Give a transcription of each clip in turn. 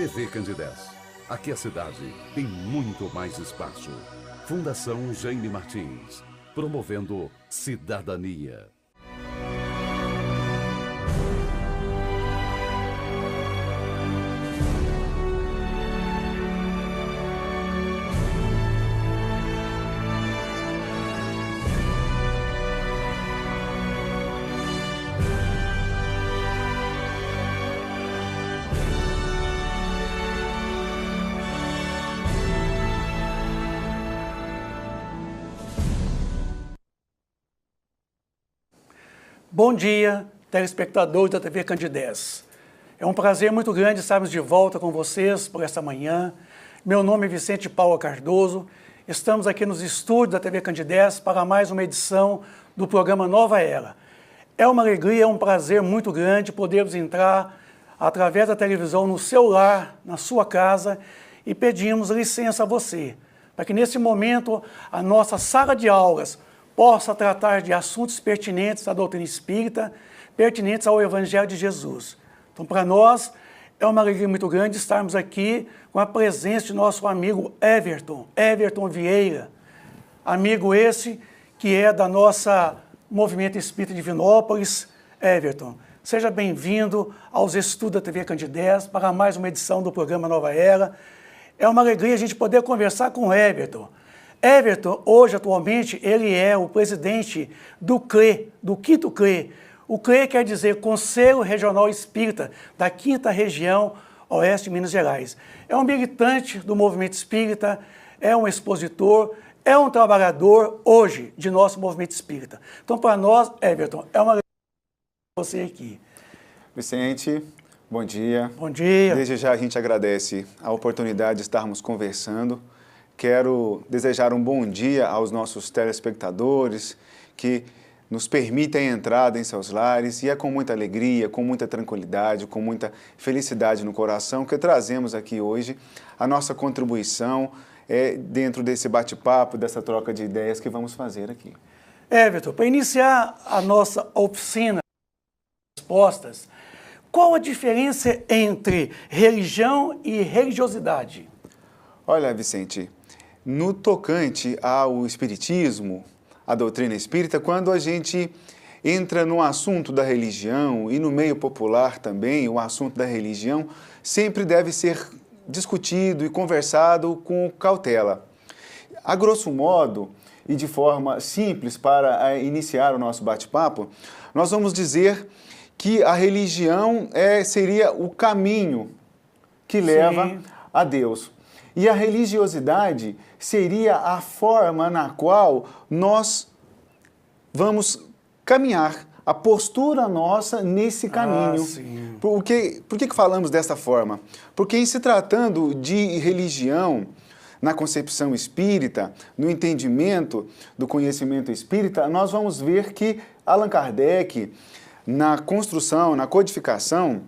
TV Candidez. Aqui a cidade tem muito mais espaço. Fundação Jaime Martins, promovendo cidadania. Bom dia, telespectadores da TV Candidez. É um prazer muito grande estarmos de volta com vocês por esta manhã. Meu nome é Vicente Paula Cardoso. Estamos aqui nos estúdios da TV Candidez para mais uma edição do programa Nova Era. É uma alegria, é um prazer muito grande podermos entrar através da televisão no seu lar, na sua casa, e pedimos licença a você, para que nesse momento a nossa sala de aulas possa tratar de assuntos pertinentes à doutrina espírita, pertinentes ao Evangelho de Jesus. Então, para nós, é uma alegria muito grande estarmos aqui com a presença de nosso amigo Everton Vieira, amigo esse que é da nossa Movimento Espírita Divinópolis. Everton, seja bem-vindo aos estudos da TV Candidez para mais uma edição do programa Nova Era. É uma alegria a gente poder conversar com o Everton. Everton, hoje, atualmente, ele é o presidente do CRE, do 5º CRE. O CRE quer dizer Conselho Regional Espírita, da 5ª Região Oeste de Minas Gerais. É um militante do movimento espírita, é um expositor, é um trabalhador, hoje, de nosso movimento espírita. Então, para nós, Everton, é uma alegria ter você aqui. Vicente, bom dia. Bom dia. Desde já a gente agradece a oportunidade de estarmos conversando. Quero desejar um bom dia aos nossos telespectadores que nos permitem a entrada em seus lares, e é com muita alegria, com muita tranquilidade, com muita felicidade no coração que trazemos aqui hoje a nossa contribuição dentro desse bate-papo, dessa troca de ideias que vamos fazer aqui. Everton, para iniciar a nossa oficina de respostas, qual a diferença entre religião e religiosidade? Olha, Vicente, no tocante ao espiritismo, à doutrina espírita, quando a gente entra no assunto da religião e no meio popular também, o assunto da religião sempre deve ser discutido e conversado com cautela. A grosso modo, e de forma simples para iniciar o nosso bate-papo, nós vamos dizer que a religião seria o caminho que leva a Deus. E a religiosidade seria a forma na qual nós vamos caminhar, a postura nossa nesse caminho. Por que falamos dessa forma? Porque em se tratando de religião, na concepção espírita, no entendimento do conhecimento espírita, nós vamos ver que Allan Kardec, na construção, na codificação,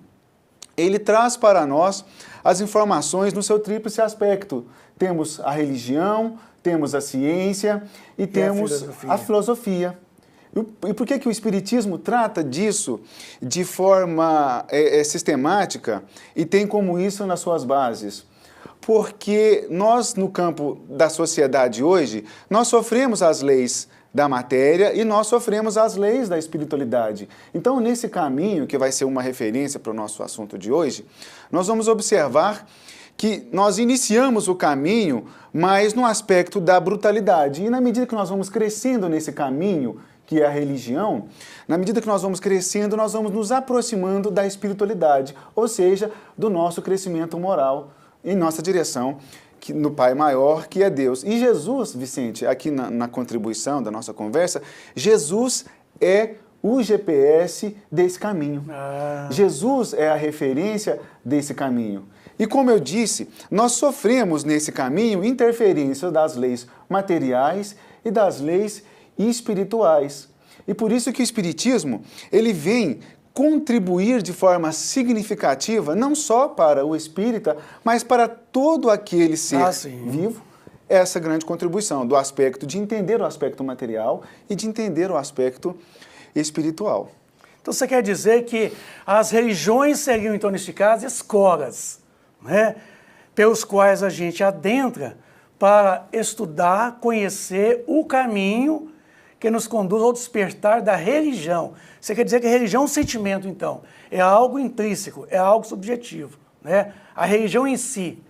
ele traz para nós as informações no seu tríplice aspecto. Temos a religião, temos a ciência e temos a filosofia. E por que o Espiritismo trata disso de forma sistemática e tem como isso nas suas bases? Porque nós, no campo da sociedade hoje, nós sofremos as leis da matéria e nós sofremos as leis da espiritualidade. Então, nesse caminho, que vai ser uma referência para o nosso assunto de hoje, nós vamos observar que nós iniciamos o caminho, mas no aspecto da brutalidade. E na medida que nós vamos crescendo nesse caminho, que é a religião, na medida que nós vamos crescendo, nós vamos nos aproximando da espiritualidade, ou seja, do nosso crescimento moral em nossa direção, no Pai maior, que é Deus. E Jesus, Vicente, aqui na contribuição da nossa conversa, Jesus é o GPS desse caminho. Jesus é a referência desse caminho. E como eu disse, nós sofremos nesse caminho interferência das leis materiais e das leis espirituais. E por isso que o Espiritismo, ele vem contribuir de forma significativa, não só para o espírita, mas para todo aquele ser vivo, essa grande contribuição do aspecto de entender o aspecto material e de entender o aspecto espiritual. Então você quer dizer que as religiões seriam, então, neste caso, escolas, né, pelos quais a gente adentra para estudar, conhecer o caminho que nos conduz ao despertar da religião. Você quer dizer que a religião é um sentimento, então? É algo intrínseco, é algo subjetivo, né? A religião em si.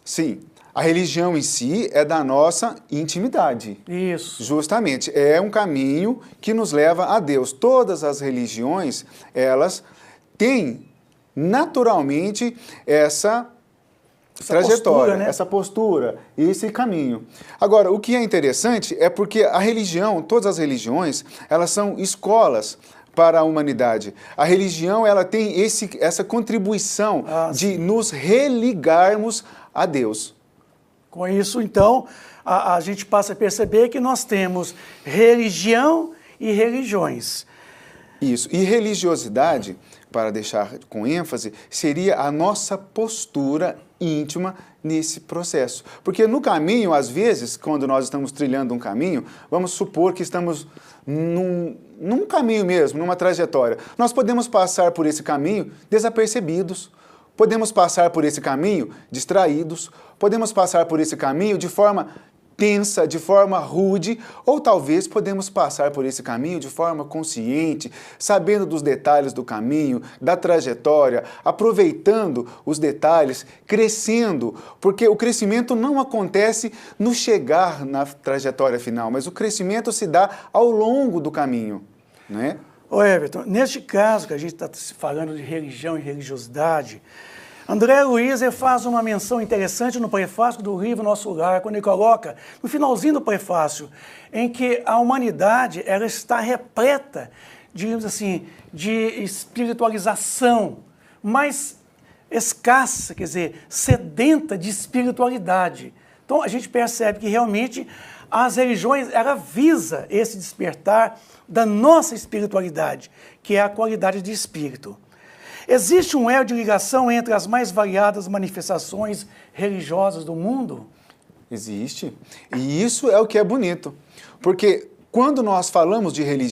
Sim, a religião em si é da nossa intimidade. Isso. Justamente, é um caminho que nos leva a Deus. Todas as religiões, elas têm naturalmente essa trajetória, postura, né? essa postura, esse caminho. Agora, o que é interessante é porque a religião, todas as religiões, elas são escolas para a humanidade. A religião, ela tem essa contribuição de nos religarmos a Deus. Com isso, então, a gente passa a perceber que nós temos religião e religiões. Isso. E religiosidade, para deixar com ênfase, seria a nossa postura íntima nesse processo. Porque no caminho, às vezes, quando nós estamos trilhando um caminho, vamos supor que estamos num caminho mesmo, numa trajetória. Nós podemos passar por esse caminho desapercebidos, podemos passar por esse caminho distraídos, podemos passar por esse caminho de forma tensa, de forma rude, ou talvez podemos passar por esse caminho de forma consciente, sabendo dos detalhes do caminho, da trajetória, aproveitando os detalhes, crescendo, porque o crescimento não acontece no chegar na trajetória final, mas o crescimento se dá ao longo do caminho, né? Ô Everton, neste caso que a gente está falando de religião e religiosidade, André Luiz faz uma menção interessante no prefácio do livro Nosso Lar, quando ele coloca, no finalzinho do prefácio, em que a humanidade ela está repleta, digamos assim, de espiritualização, mas escassa, quer dizer, sedenta de espiritualidade. Então a gente percebe que realmente as religiões, ela visa esse despertar da nossa espiritualidade, que é a qualidade de espírito. Existe um elo de ligação entre as mais variadas manifestações religiosas do mundo? Existe. E isso é o que é bonito. Porque quando nós falamos de religião,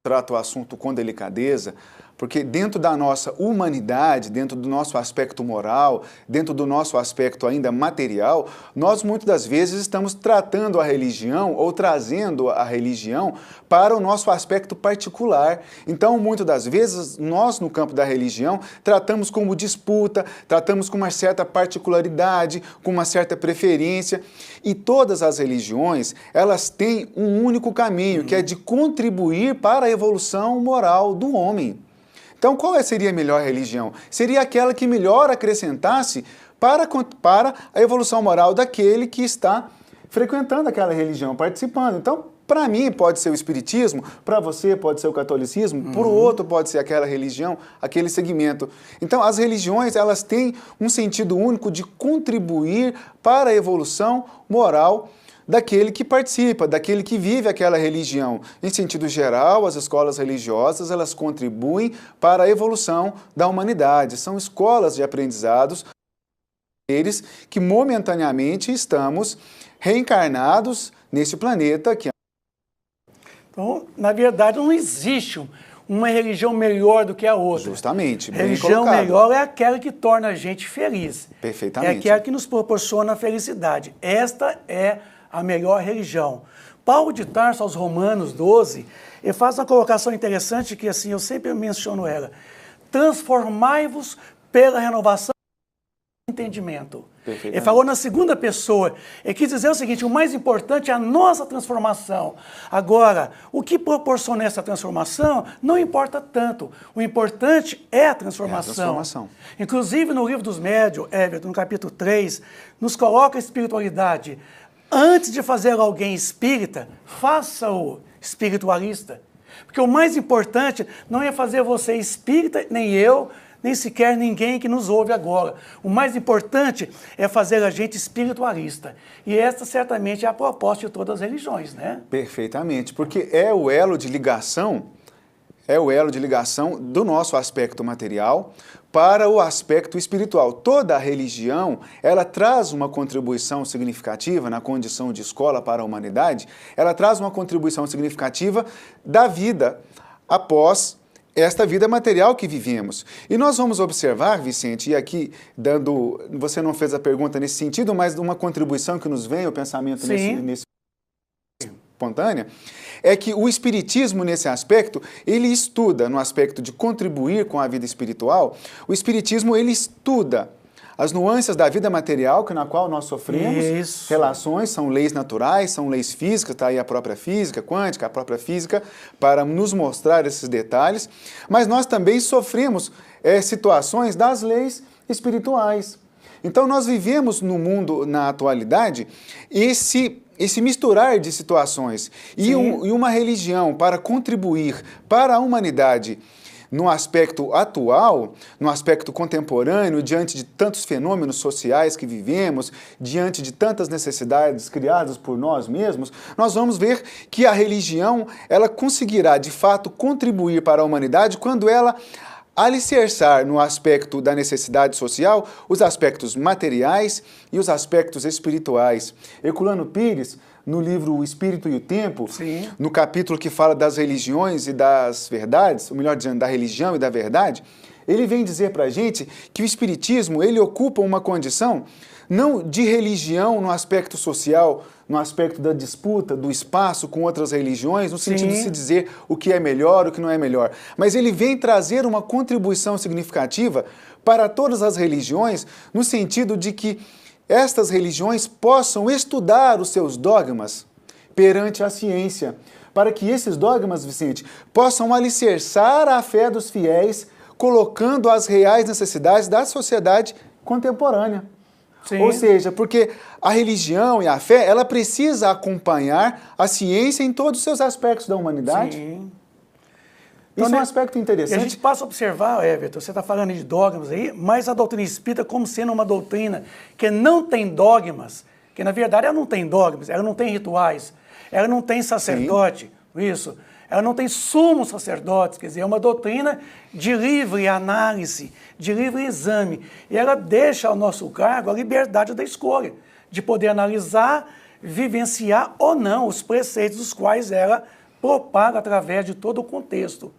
trata o assunto com delicadeza, porque dentro da nossa humanidade, dentro do nosso aspecto moral, dentro do nosso aspecto ainda material, nós muitas das vezes estamos tratando a religião ou trazendo a religião para o nosso aspecto particular. Então, muitas das vezes, nós no campo da religião tratamos como disputa, tratamos com uma certa particularidade, com uma certa preferência. E todas as religiões, elas têm um único caminho, que é de contribuir para a evolução moral do homem. Então, qual seria a melhor religião? Seria aquela que melhor acrescentasse para a evolução moral daquele que está frequentando aquela religião, participando. Então, para mim pode ser o espiritismo, para você pode ser o catolicismo, para o outro pode ser aquela religião, aquele segmento. Então, as religiões, elas têm um sentido único de contribuir para a evolução moral daquele que participa, daquele que vive aquela religião. Em sentido geral, as escolas religiosas, elas contribuem para a evolução da humanidade. São escolas de aprendizados que momentaneamente estamos reencarnados neste planeta. Então, na verdade, não existe uma religião melhor do que a outra. Justamente, bem religião colocado. melhor é aquela que torna a gente feliz. Perfeitamente. É aquela que nos proporciona a felicidade. Esta é a melhor religião. Paulo de Tarso, aos Romanos 12, ele faz uma colocação interessante que assim, eu sempre menciono ela. Transformai-vos pela renovação do entendimento. Ele falou na segunda pessoa. Ele quis dizer o seguinte, o mais importante é a nossa transformação. Agora, o que proporciona essa transformação não importa tanto. O importante é a transformação. É a transformação. Inclusive, no livro dos Médiuns, Everton, no capítulo 3, nos coloca a espiritualidade. Antes de fazer alguém espírita, faça-o espiritualista. Porque o mais importante não é fazer você espírita, nem eu, nem sequer ninguém que nos ouve agora. O mais importante é fazer a gente espiritualista. E esta certamente é a proposta de todas as religiões, né? Perfeitamente, porque é o elo de ligação do nosso aspecto material para o aspecto espiritual. Toda a religião, ela traz uma contribuição significativa na condição de escola para a humanidade, ela traz uma contribuição significativa da vida após esta vida material que vivemos. E nós vamos observar, Vicente, e aqui você não fez a pergunta nesse sentido, mas uma contribuição que nos vem ao pensamento nesse espontânea, é que o Espiritismo, nesse aspecto, ele estuda, no aspecto de contribuir com a vida espiritual, o Espiritismo, ele estuda as nuances da vida material na qual nós sofremos, relações, são leis naturais, são leis físicas, está aí a própria física quântica, a própria física, para nos mostrar esses detalhes, mas nós também sofremos situações das leis espirituais. Então nós vivemos no mundo, na atualidade, esse misturar de situações e uma religião para contribuir para a humanidade no aspecto atual, no aspecto contemporâneo, diante de tantos fenômenos sociais que vivemos, diante de tantas necessidades criadas por nós mesmos, nós vamos ver que a religião, ela conseguirá de fato contribuir para a humanidade quando ela alicerçar no aspecto da necessidade social os aspectos materiais e os aspectos espirituais. Herculano Pires, no livro O Espírito e o Tempo, no capítulo que fala das religiões e das verdades, ou melhor dizendo, da religião e da verdade, ele vem dizer para a gente que o Espiritismo, ele ocupa uma condição não de religião no aspecto social, no aspecto da disputa, do espaço com outras religiões, no sentido de se dizer o que é melhor, o que não é melhor. Mas ele vem trazer uma contribuição significativa para todas as religiões, no sentido de que estas religiões possam estudar os seus dogmas perante a ciência, para que esses dogmas, Vicente, possam alicerçar a fé dos fiéis, colocando as reais necessidades da sociedade contemporânea. Ou seja, porque a religião e a fé, ela precisa acompanhar a ciência em todos os seus aspectos da humanidade. Isso é um aspecto interessante. E a gente passa a observar, Everton, você está falando de dogmas aí, mas a doutrina espírita como sendo uma doutrina que não tem dogmas, que na verdade ela não tem dogmas, ela não tem rituais, ela não tem sacerdote, isso, ela não tem sumos sacerdotes, quer dizer, é uma doutrina de livre análise, de livre exame, e ela deixa ao nosso cargo a liberdade da escolha, de poder analisar, vivenciar ou não os preceitos dos quais ela propaga através de todo o contexto.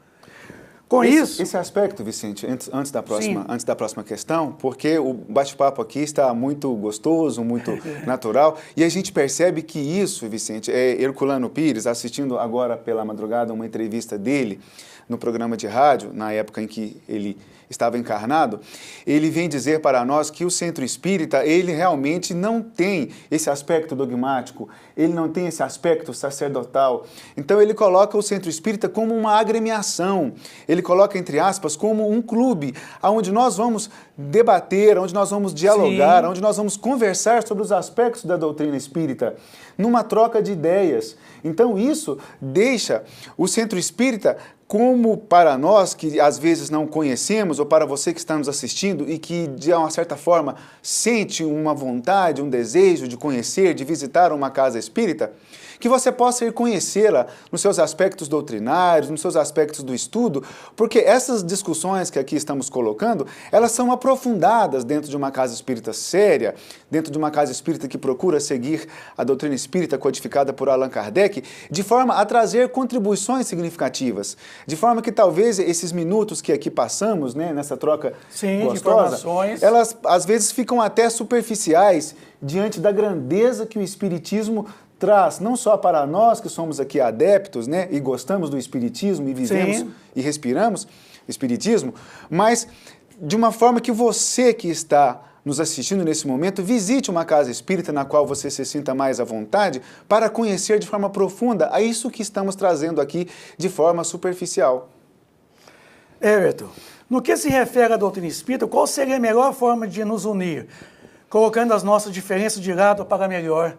Com esse aspecto, Vicente, antes da próxima questão, porque o bate-papo aqui está muito gostoso, muito natural, e a gente percebe que isso, Vicente, Herculano Pires, assistindo agora pela madrugada uma entrevista dele no programa de rádio, na época em que ele estava encarnado, ele vem dizer para nós que o centro espírita, ele realmente não tem esse aspecto dogmático, ele não tem esse aspecto sacerdotal. Então ele coloca o centro espírita como uma agremiação, ele coloca, entre aspas, como um clube, onde nós vamos debater, onde nós vamos dialogar, onde nós vamos conversar sobre os aspectos da doutrina espírita, numa troca de ideias. Então isso deixa o centro espírita como para nós que às vezes não conhecemos, ou para você que está nos assistindo e que de uma certa forma sente uma vontade, um desejo de conhecer, de visitar uma casa espírita, que você possa ir conhecê-la nos seus aspectos doutrinários, nos seus aspectos do estudo, porque essas discussões que aqui estamos colocando, elas são aprofundadas dentro de uma casa espírita séria, dentro de uma casa espírita que procura seguir a doutrina espírita codificada por Allan Kardec, de forma a trazer contribuições significativas, de forma que talvez esses minutos que aqui passamos, né, nessa troca gostosa, elas às vezes ficam até superficiais diante da grandeza que o Espiritismo traz, não só para nós que somos aqui adeptos, né, e gostamos do Espiritismo e vivemos e respiramos Espiritismo, mas de uma forma que você que está nos assistindo nesse momento, visite uma casa espírita na qual você se sinta mais à vontade para conhecer de forma profunda a isso que estamos trazendo aqui de forma superficial. Everton, no que se refere à doutrina espírita, qual seria a melhor forma de nos unir? Colocando as nossas diferenças de lado para melhor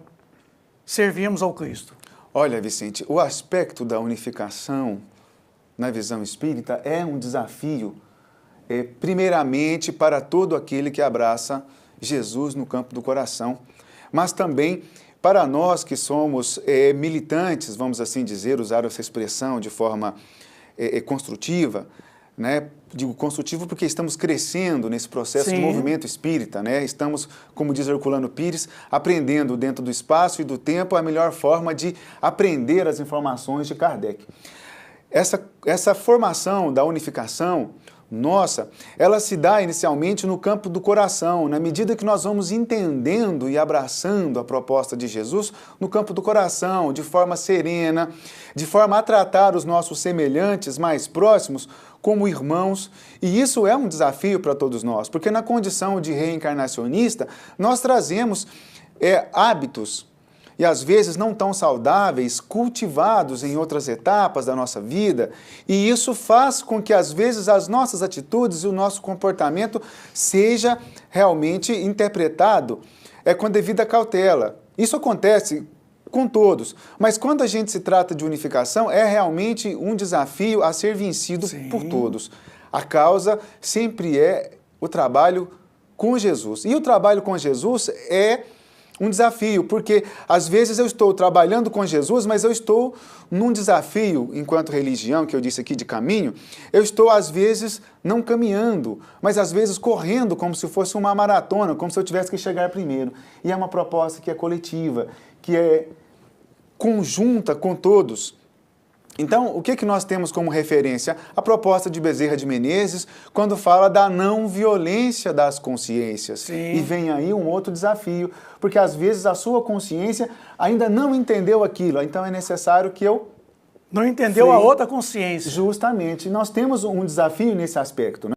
servirmos ao Cristo. Olha, Vicente, o aspecto da unificação na visão espírita é um desafio, primeiramente para todo aquele que abraça Jesus no campo do coração, mas também para nós que somos militantes, vamos assim dizer, usar essa expressão de forma construtiva, né? Digo construtivo porque estamos crescendo nesse processo de movimento espírita, né? Estamos, como diz Herculano Pires, aprendendo dentro do espaço e do tempo a melhor forma de aprender as informações de Kardec. essa formação da unificação nossa, ela se dá inicialmente no campo do coração, na medida que nós vamos entendendo e abraçando a proposta de Jesus no campo do coração, de forma serena, de forma a tratar os nossos semelhantes mais próximos como irmãos. E isso é um desafio para todos nós, porque na condição de reencarnacionista, nós trazemos hábitos, e às vezes não tão saudáveis, cultivados em outras etapas da nossa vida, e isso faz com que às vezes as nossas atitudes e o nosso comportamento seja realmente interpretado com devida cautela. Isso acontece com todos, mas quando a gente se trata de unificação, é realmente um desafio a ser vencido por todos. A causa sempre é o trabalho com Jesus, e o trabalho com Jesus é um desafio, porque às vezes eu estou trabalhando com Jesus, mas eu estou num desafio enquanto religião, que eu disse aqui de caminho, eu estou às vezes não caminhando, mas às vezes correndo como se fosse uma maratona, como se eu tivesse que chegar primeiro. E é uma proposta que é coletiva, que é conjunta com todos. Então, o que nós temos como referência? A proposta de Bezerra de Menezes, quando fala da não violência das consciências. Sim. E vem aí um outro desafio, porque às vezes a sua consciência ainda não entendeu aquilo, então é necessário que eu... Não entendeu a outra consciência. Justamente. Nós temos um desafio nesse aspecto, né?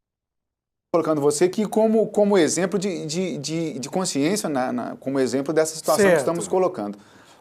Colocando você aqui como exemplo de consciência, como exemplo dessa situação que estamos colocando.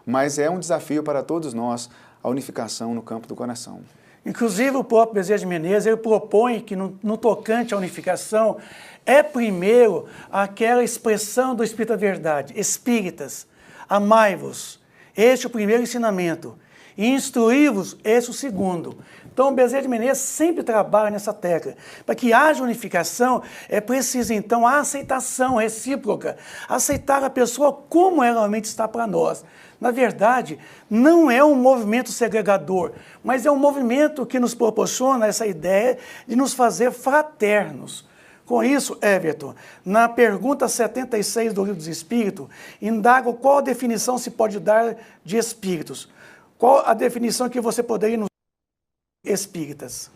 Mas é um desafio para todos nós, a unificação no campo do coração. Inclusive, o próprio Bezerra de Menezes, ele propõe que no tocante à unificação, é primeiro aquela expressão do Espírito da Verdade, espíritas, amai-vos, este é o primeiro ensinamento, e instruí-vos, este é o segundo. Então, o Bezerra de Menezes sempre trabalha nessa tecla. Para que haja unificação, é preciso, então, a aceitação recíproca, aceitar a pessoa como ela realmente está para nós. Na verdade, não é um movimento segregador, mas é um movimento que nos proporciona essa ideia de nos fazer fraternos. Com isso, Everton, na pergunta 76 do Livro dos Espíritos, indago qual a definição se pode dar de espíritos. Qual a definição que você poderia nos dar de espíritas?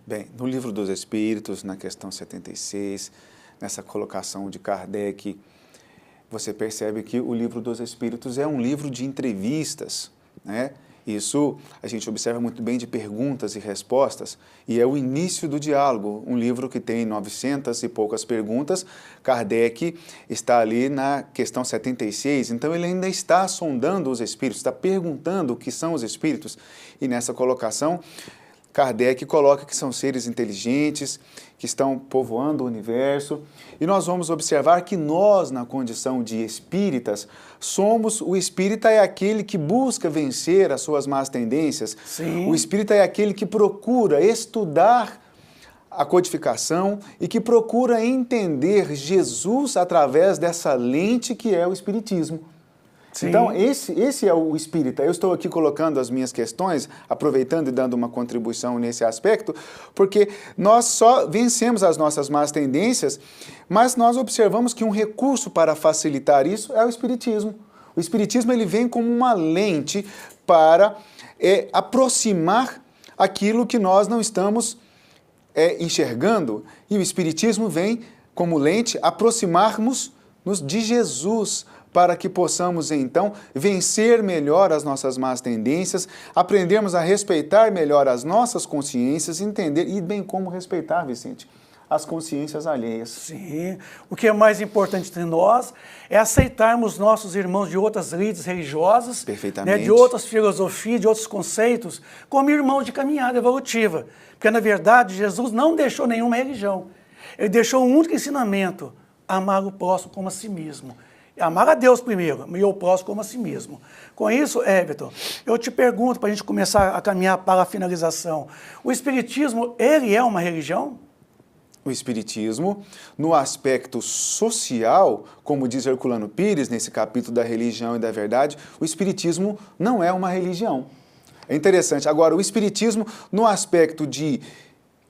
Bem, no Livro dos Espíritos, na questão 76, nessa colocação de Kardec, você percebe que o Livro dos Espíritos é um livro de entrevistas, né? Isso a gente observa muito bem de perguntas e respostas, e é o início do diálogo, um livro que tem 900 e poucas perguntas. Kardec está ali na questão 76, então ele ainda está sondando os espíritos, está perguntando o que são os espíritos, e nessa colocação Kardec coloca que são seres inteligentes, que estão povoando o universo, e nós vamos observar que nós, na condição de espíritas, o espírita é aquele que busca vencer as suas más tendências. Sim. O espírita é aquele que procura estudar a codificação e que procura entender Jesus através dessa lente que é o espiritismo. Sim. Então, esse é o espírita. Eu estou aqui colocando as minhas questões, aproveitando e dando uma contribuição nesse aspecto, porque nós só vencemos as nossas más tendências, mas nós observamos que um recurso para facilitar isso é o espiritismo. O espiritismo ele vem como uma lente para aproximar aquilo que nós não estamos enxergando, e o espiritismo vem como lente aproximarmos-nos de Jesus, para que possamos, então, vencer melhor as nossas más tendências, aprendermos a respeitar melhor as nossas consciências, entender, e bem como respeitar, Vicente, as consciências alheias. Sim. O que é mais importante entre nós é aceitarmos nossos irmãos de outras lides religiosas, né, de outras filosofias, de outros conceitos, como irmãos de caminhada evolutiva. Porque, na verdade, Jesus não deixou nenhuma religião. Ele deixou um único ensinamento: amar o próximo como a si mesmo. Amar a Deus primeiro, e o próximo como a si mesmo. Com isso, Everton, eu te pergunto, para a gente começar a caminhar para a finalização, o Espiritismo, ele é uma religião? O Espiritismo, no aspecto social, como diz Herculano Pires, nesse capítulo da religião e da verdade, o Espiritismo não é uma religião. É interessante. Agora, o Espiritismo, no aspecto de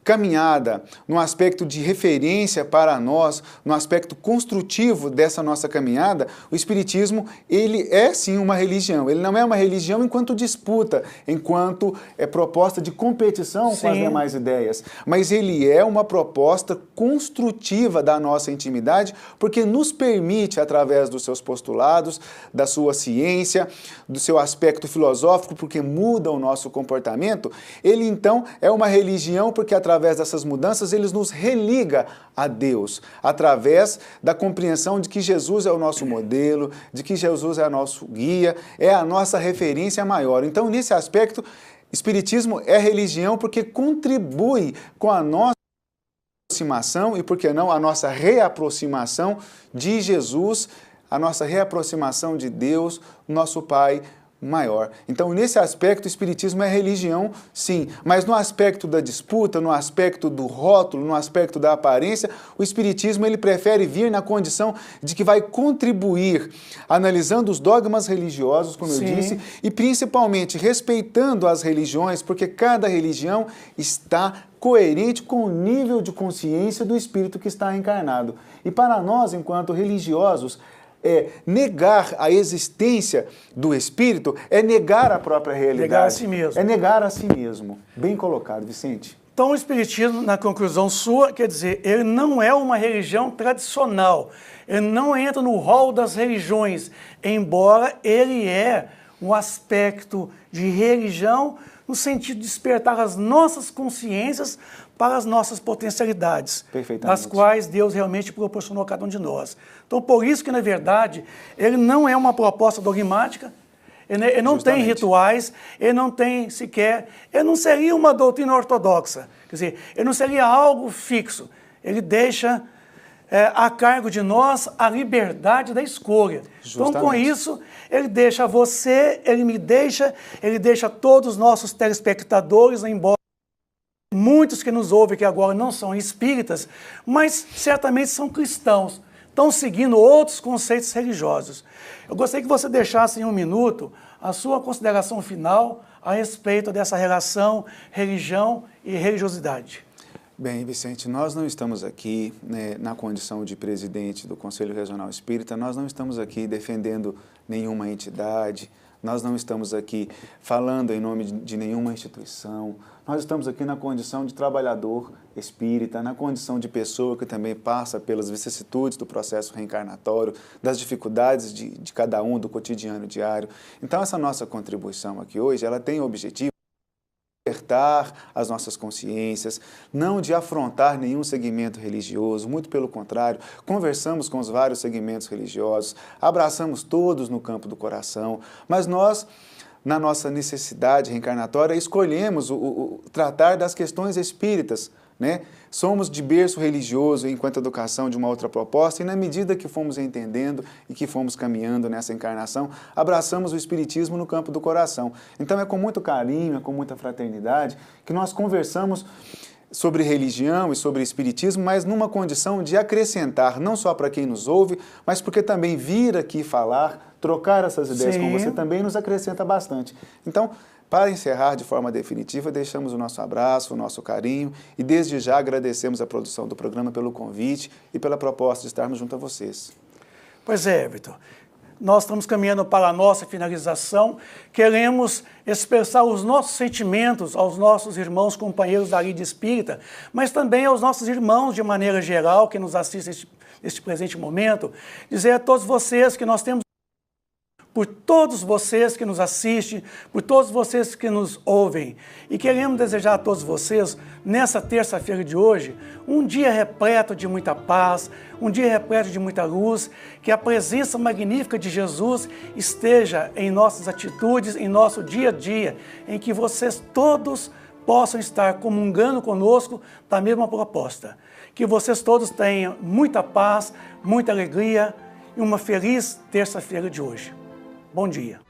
caminhada, no aspecto de referência para nós, no aspecto construtivo dessa nossa caminhada, o Espiritismo, ele é sim uma religião. Ele não é uma religião enquanto disputa, enquanto proposta de competição com as demais ideias, mas ele é uma proposta construtiva da nossa intimidade, porque nos permite, através dos seus postulados, da sua ciência, do seu aspecto filosófico, porque muda o nosso comportamento, ele então é uma religião porque através dessas mudanças ele nos religa a Deus, através da compreensão de que Jesus é o nosso modelo, de que Jesus é o nosso guia, é a nossa referência maior. Então, nesse aspecto, Espiritismo é religião porque contribui com a nossa aproximação e, por que não, a nossa reaproximação de Jesus, a nossa reaproximação de Deus, nosso Pai maior. Então, nesse aspecto, o Espiritismo é religião, sim, mas no aspecto da disputa, no aspecto do rótulo, no aspecto da aparência, o Espiritismo ele prefere vir na condição de que vai contribuir, analisando os dogmas religiosos, como eu disse, e principalmente respeitando as religiões, porque cada religião está coerente com o nível de consciência do espírito que está encarnado. E para nós, enquanto religiosos, negar a existência do Espírito é negar a própria realidade. Negar a si mesmo. É negar a si mesmo. Bem colocado, Vicente. Então, o Espiritismo, na conclusão sua, quer dizer, ele não é uma religião tradicional. Ele não entra no rol das religiões, embora ele é um aspecto de religião no sentido de despertar as nossas consciências para as nossas potencialidades, das quais Deus realmente proporcionou a cada um de nós. Então, por isso que, na verdade, ele não é uma proposta dogmática, ele não tem rituais, ele não tem sequer, ele não seria uma doutrina ortodoxa, quer dizer, ele não seria algo fixo, ele deixa a cargo de nós a liberdade da escolha. Justamente. Então, com isso, ele deixa você, ele deixa todos os nossos telespectadores, embora muitos que nos ouvem que agora não são espíritas, mas certamente são cristãos, estão seguindo outros conceitos religiosos. Eu gostaria que você deixasse em um minuto a sua consideração final a respeito dessa relação religião e religiosidade. Bem, Vicente, nós não estamos aqui na condição de presidente do Conselho Regional Espírita, nós não estamos aqui defendendo nenhuma entidade, nós não estamos aqui falando em nome de nenhuma instituição, nós estamos aqui na condição de trabalhador espírita, na condição de pessoa que também passa pelas vicissitudes do processo reencarnatório, das dificuldades de cada um, do cotidiano diário. Então, essa nossa contribuição aqui hoje, ela tem o objetivo de despertar as nossas consciências, não de afrontar nenhum segmento religioso, muito pelo contrário, conversamos com os vários segmentos religiosos, abraçamos todos no campo do coração, mas nós, na nossa necessidade reencarnatória, escolhemos tratar das questões espíritas, né? Somos de berço religioso enquanto educação de uma outra proposta e na medida que fomos entendendo e que fomos caminhando nessa encarnação, abraçamos o Espiritismo no campo do coração. Então é com muito carinho, é com muita fraternidade que nós conversamos sobre religião e sobre espiritismo, mas numa condição de acrescentar, não só para quem nos ouve, mas porque também vir aqui falar, trocar essas ideias com você também nos acrescenta bastante. Então, para encerrar de forma definitiva, deixamos o nosso abraço, o nosso carinho e desde já agradecemos a produção do programa pelo convite e pela proposta de estarmos junto a vocês. Pois é, Vitor. Nós estamos caminhando para a nossa finalização, queremos expressar os nossos sentimentos aos nossos irmãos companheiros da Lide Espírita, mas também aos nossos irmãos de maneira geral que nos assistem neste presente momento, dizer a todos vocês que nós temos por todos vocês que nos assistem, por todos vocês que nos ouvem. E queremos desejar a todos vocês, nessa terça-feira de hoje, um dia repleto de muita paz, um dia repleto de muita luz, que a presença magnífica de Jesus esteja em nossas atitudes, em nosso dia a dia, em que vocês todos possam estar comungando conosco da mesma proposta. Que vocês todos tenham muita paz, muita alegria e uma feliz terça-feira de hoje. Bom dia.